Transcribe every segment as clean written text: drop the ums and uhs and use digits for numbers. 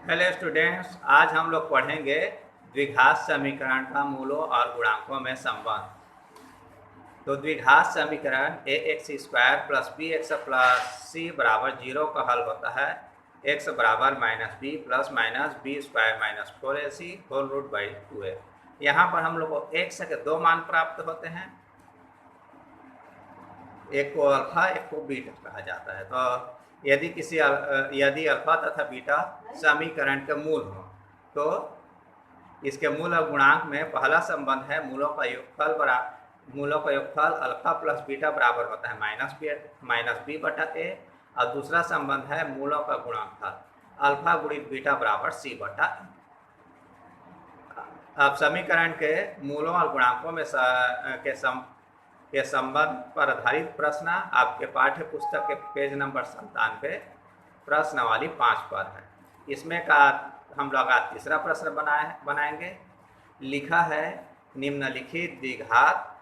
Hello students, आज हम लोग पढ़ेंगे द्विघात समीकरण का मूलों और गुणांकों में संबंध। तो द्विघात समीकरण a x square plus b x plus c बराबर 0 का हल होता है एक्स बराबर minus b plus minus b square minus 4ac whole root by 2a। यहाँ पर हम लोग को एक्स के दो मान प्राप्त होते हैं, एक को अल्फा एक को बीटा कहा जाता है। तो यदि अल्फा तथा बीटा समीकरण के मूल हो तो इसके मूल और गुणांक में पहला संबंध है मूलों का योगफल अल्फा प्लस बीटा बराबर होता है माइनस बी बटा ए, और दूसरा संबंध है मूलों का गुणांकफल अल्फा गुणित बीटा बराबर सी बटा ए। अब समीकरण के मूलों और गुणांकों में के संबंध पर आधारित प्रश्न आपके पाठ्य पुस्तक के पेज नंबर 97 प्रश्न वाली 5 पर है। इसमें का हम लोग आज तीसरा प्रश्न बनाएंगे। लिखा है निम्नलिखित द्विघात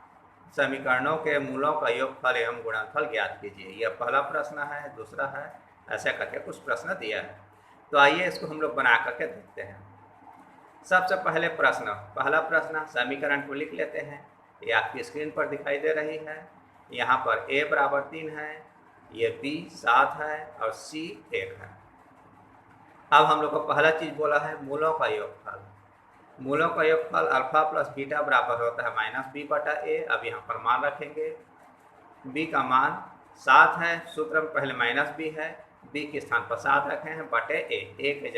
समीकरणों के मूलों का योगफल एवं गुणनफल ज्ञात कीजिए। यह पहला प्रश्न है, दूसरा है, ऐसा करके कुछ प्रश्न दिया है। तो आइए इसको हम लोग बना करके देखते हैं। सबसे पहला प्रश्न समीकरण को लिख लेते हैं। ये आपकी स्क्रीन पर दिखाई दे रही है। यहाँ पर a बराबर 3 है, ये b 7 है और c 1 है। अब हम लोग को पहला चीज बोला है मूलों का योगफल। मूलों का योगफल अल्फा प्लस बीटा बराबर होता है माइनस बी बटा ए। अब यहाँ पर मान रखेंगे, b का मान 7 है, सूत्र में पहले माइनस b है, b के स्थान पर 7 रखे हैं बटे a के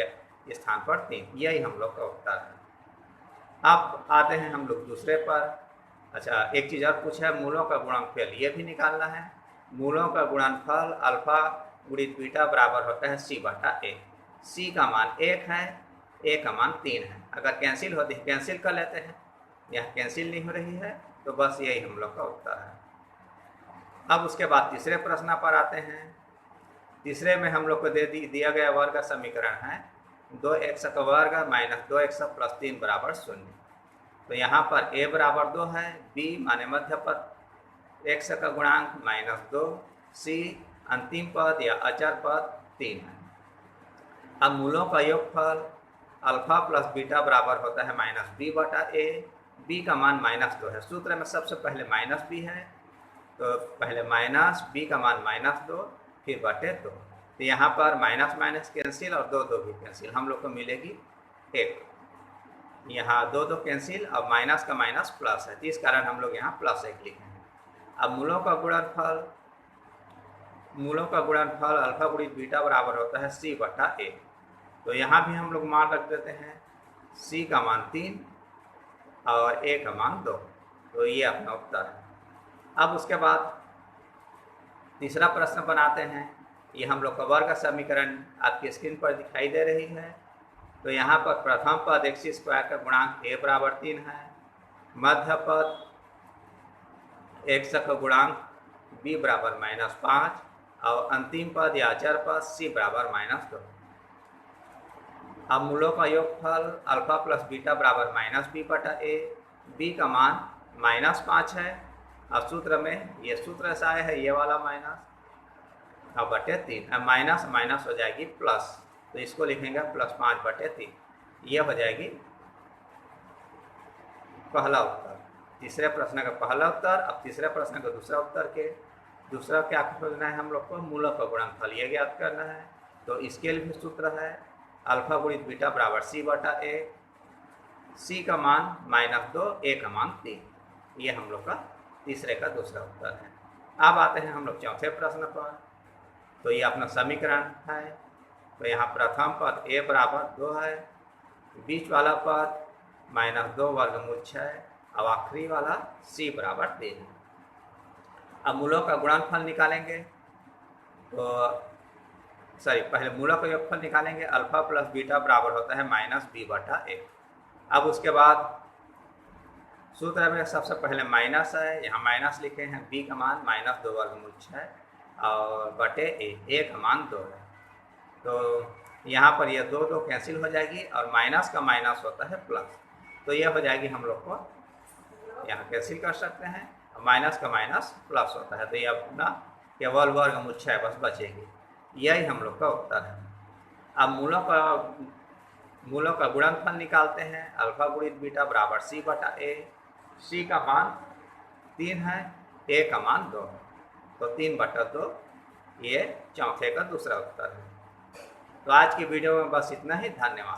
स्थान पर 3। यही हम लोग का उत्तर है। अब आते हैं हम लोग दूसरे पर। अच्छा, एक चीज़ और पूछा है, मूलों का गुणनफल ये भी निकालना है। मूलों का गुणनफल अल्फा गुणित बीटा बराबर होता है सी बटा ए। सी का मान 1 है, ए का मान 3 है। अगर कैंसिल होती है कैंसिल कर लेते हैं, यह कैंसिल नहीं हो रही है, तो बस यही हम लोग का उत्तर है। अब उसके बाद तीसरे प्रश्न पर आते हैं। तीसरे में हम लोग को दिया गया वर्ग समीकरण है 2x का वर्ग माइनस 2x प्लस 3 बराबर 0। तो यहाँ पर a बराबर 2 है, b माने मध्य पद, x का गुणांक माइनस 2, c अंतिम पद या अचर पद 3 है। अब मूलों का योगफल अल्फा प्लस बीटा बराबर होता है माइनस बी बटा ए। b का मान माइनस 2 है, सूत्र में सबसे पहले माइनस b है, तो पहले माइनस b का मान माइनस 2 फिर बटे 2। तो यहाँ पर माइनस माइनस कैंसिल और 2 भी कैंसिल, हम लोग को मिलेगी 1। यहाँ 2 कैंसिल और माइनस का माइनस प्लस है, तो इस कारण हम लोग यहाँ प्लस 1 लिखे हैं। अब मूलों का गुणनफल अल्फा गुणित बीटा बराबर होता है सी बटा ए। तो यहाँ भी हम लोग मान रख देते हैं, c का मान 3 और a का मान 2। तो ये अपना उत्तर है। अब उसके बाद तीसरा प्रश्न बनाते हैं। ये हम लोग का वर्ग समीकरण आपकी स्क्रीन पर दिखाई दे रही है। तो यहाँ पर प्रथम पद एक्स स्क्वायर का गुणांक a बराबर 3 है, मध्य पद x का गुणांक b बराबर माइनस 5 और अंतिम पद या अचर पद c बराबर माइनस 2। अब मूलों का योगफल अल्फा प्लस बीटा बराबर माइनस बी बटा ए। b का मान माइनस 5 है और सूत्र में ये सूत्र ऐसा है, ये वाला माइनस और बटे 3। अब माइनस माइनस हो जाएगी प्लस, तो इसको लिखेंगे प्लस 5 बटे 3। यह हो जाएगी पहला उत्तर, तीसरे प्रश्न का पहला उत्तर। अब तीसरे प्रश्न का दूसरा उत्तर के दूसरा क्या खोजना है हम लोग को, मूलों का गुणनफल ये ज्ञात करना है। तो इसके लिए भी सूत्र है अल्फा गुणित बीटा बराबर सी बटा ए। सी का मान माइनस 2, ए का मान 3। ये हम लोग का तीसरे का दूसरा उत्तर है। अब आते हैं हम लोग चौथे प्रश्न पर। तो ये अपना समीकरण है। तो यहाँ प्रथम पद a बराबर 2 है, बीच वाला पद माइनस 2 वर्गमूल 6 और आखिरी वाला c बराबर 3 है। अब मूलों का गुणनफल निकालेंगे। तो पहले मूलों का योगफल निकालेंगे। अल्फा प्लस बीटा बराबर होता है माइनस बी बटा ए। अब उसके बाद सूत्र में सबसे पहले माइनस है, यहाँ माइनस लिखे हैं, b का मान माइनस 2 वर्गमूल 6 और बटे ए का मान 2 है। तो यहाँ पर यह 2 कैंसिल हो जाएगी और माइनस का माइनस होता है प्लस, तो यह हो जाएगी हम लोग को यहाँ कैंसिल कर सकते हैं और माइनस का माइनस प्लस होता है। तो ये अपना केवल वर्गमूल 6 बस बचेगी। यही हम लोग का उत्तर है। अब मूलों का मूलों का गुणनफल निकालते हैं। अल्फा गुणित बीटा बराबर सी बटा ए। सी का मान 3 है, ए का मान 2 है, तो 3/2 ये चौथे का दूसरा उत्तर है। तो आज की वीडियो में बस इतना ही। धन्यवाद।